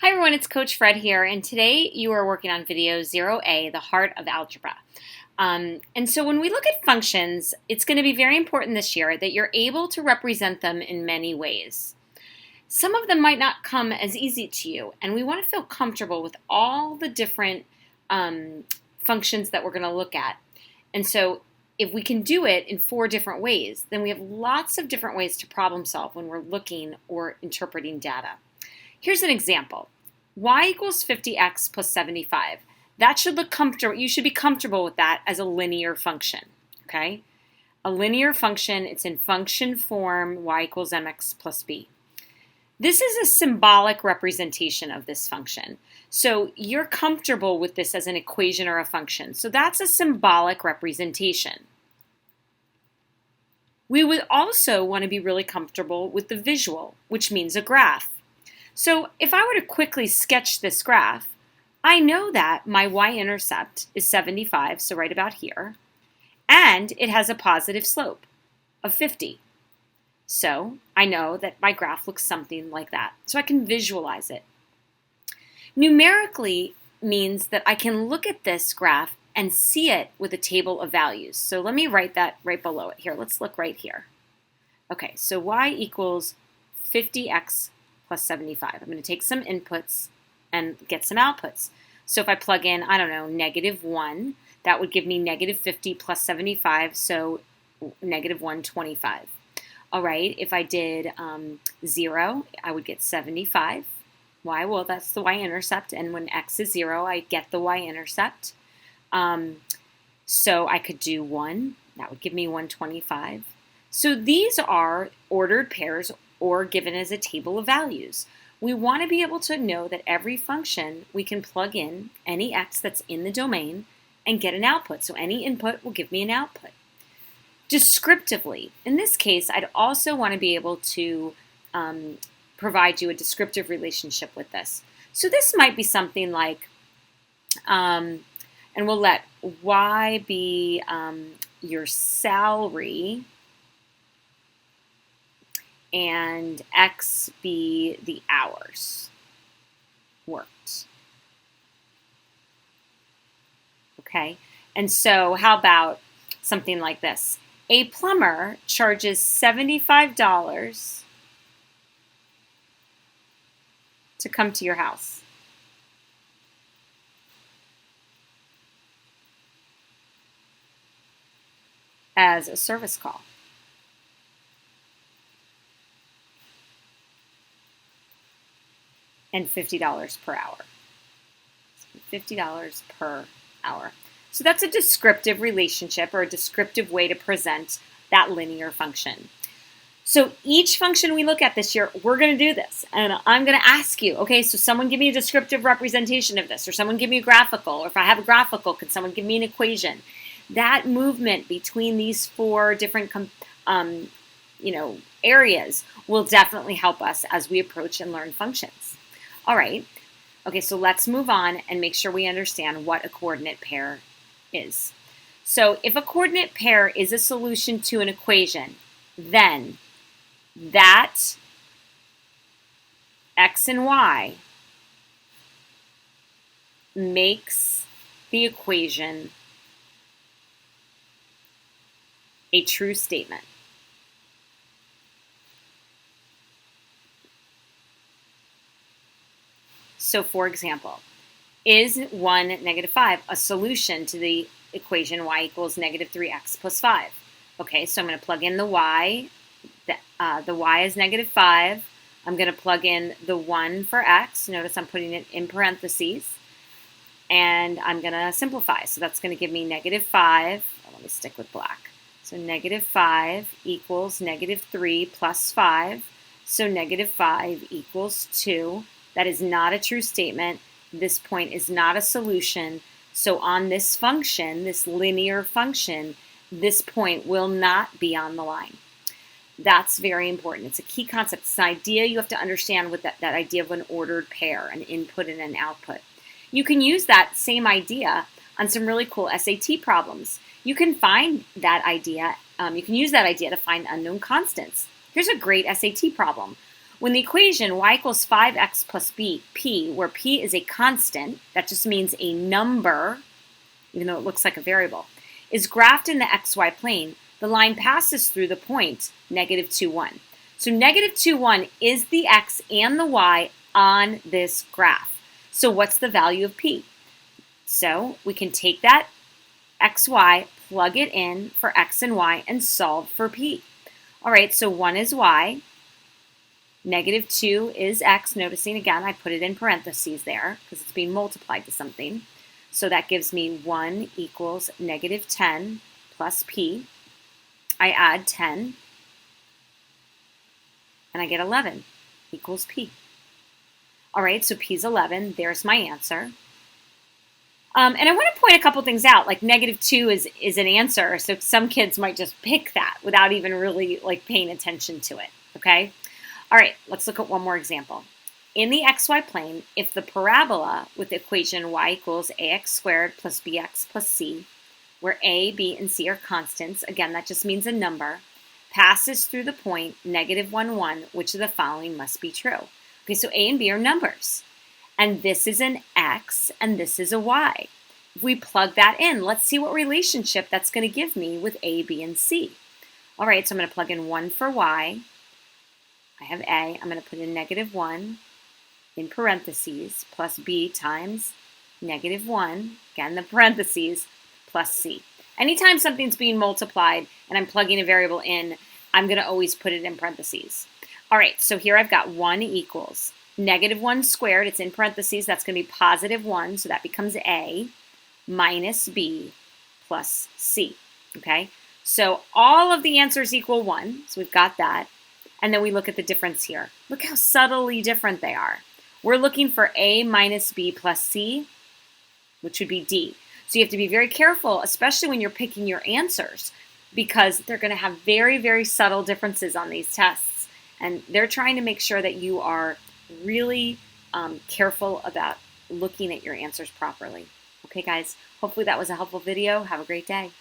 Hi everyone, it's Coach Fred here, and today you are working on video 0A, the heart of algebra. And so when we look at functions, it's going to be very important this year that you're able to represent them in many ways. Some of them might not come as easy to you, and we want to feel comfortable with all the different functions that we're going to look at. And so if we can do it in 4 different ways, then we have lots of different ways to problem solve when we're looking or interpreting data. Here's an example. Y equals 50x plus 75. That should look comfortable. You should be comfortable with that as a linear function, okay? A linear function, it's in function form, y equals mx plus b. This is a symbolic representation of this function. So you're comfortable with this as an equation or a function. So that's a symbolic representation. We would also want to be really comfortable with the visual, which means a graph. So if I were to quickly sketch this graph, I know that my y-intercept is 75, so right about here, and it has a positive slope of 50. So I know that my graph looks something like that. So I can visualize it. Numerically means that I can look at this graph and see it with a table of values. So let me write that right below it here. Let's look right here. Okay, so y equals 50x plus 75. I'm going to take some inputs and get some outputs. So if I plug in, I don't know, -1, that would give me -50 plus 75, so -125. All right, if I did 0, I would get 75. Why? Well, that's the y-intercept, and when x is 0, I get the y-intercept. So I could do 1. That would give me 125. So these are ordered pairs or given as a table of values. We want to be able to know that every function we can plug in any x that's in the domain and get an output. So any input will give me an output. Descriptively, in this case, I'd also want to be able to provide you a descriptive relationship with this. So this might be something like, and we'll let y be your salary, and x be the hours worked. Okay, and so how about something like this? A plumber charges $75 to come to your house. As a service call. And $50 per hour. $50 per hour. So that's a descriptive relationship or a descriptive way to present that linear function. So each function we look at this year, we're going to do this. And I'm going to ask you, okay, so someone give me a descriptive representation of this, or someone give me a graphical, or if I have a graphical, could someone give me an equation? That movement between these 4 different areas will definitely help us as we approach and learn functions. All right, okay, so let's move on and make sure we understand what a coordinate pair is. So if a coordinate pair is a solution to an equation, then that x and y makes the equation a true statement. So for example, is 1, -5 a solution to the equation y equals -3x plus 5? Okay, so I'm going to plug in the y. The y is -5. I'm going to plug in the 1 for x. Notice I'm putting it in parentheses. And I'm going to simplify. So that's going to give me -5. Let me stick with black. So -5 equals -3 plus 5. So -5 equals 2. That is not a true statement. This point is not a solution. So on this function, this linear function, this point will not be on the line. That's very important. It's a key concept. It's an idea you have to understand with that idea of an ordered pair, an input and an output. You can use that same idea on some really cool SAT problems. You can find that idea, you can use that idea to find unknown constants. Here's a great SAT problem. When the equation y equals 5x plus p, where p is a constant, that just means a number, even though it looks like a variable, is graphed in the xy plane, the line passes through the point negative 2, 1. So negative 2, 1 is the x and the y on this graph. So what's the value of p? So we can take that xy, plug it in for x and y, and solve for p. All right, so 1 is y, negative 2 is x. Noticing again, I put it in parentheses there because it's being multiplied to something. So that gives me 1 equals negative 10 plus p. I add 10, and I get 11 equals p. All right, so p is 11. There's my answer. And I want to point a couple things out, like negative 2 is an answer, so some kids might just pick that without even really paying attention to it, okay? All right, let's look at one more example. In the xy plane, if the parabola with the equation y equals ax squared plus bx plus c, where a, b, and c are constants, again, that just means a number, passes through the point negative 1, 1, which of the following must be true? Okay, so a and b are numbers. And this is an x, and this is a y. If we plug that in, let's see what relationship that's going to give me with a, b, and c. All right, so I'm going to plug in 1 for y. I have a. I'm going to put in negative 1 in parentheses plus b times negative 1, again the parentheses, plus c. Anytime something's being multiplied and I'm plugging a variable in, I'm going to always put it in parentheses. All right, so here I've got 1 equals negative 1 squared, it's in parentheses, that's going to be positive 1, so that becomes a, minus b plus c, okay? So all of the answers equal 1, so we've got that. And then we look at the difference here. Look how subtly different they are. We're looking for a minus b plus c, which would be d. So you have to be very careful, especially when you're picking your answers, because they're going to have very, very subtle differences on these tests. And they're trying to make sure that you are really careful about looking at your answers properly. Okay, guys, hopefully that was a helpful video. Have a great day.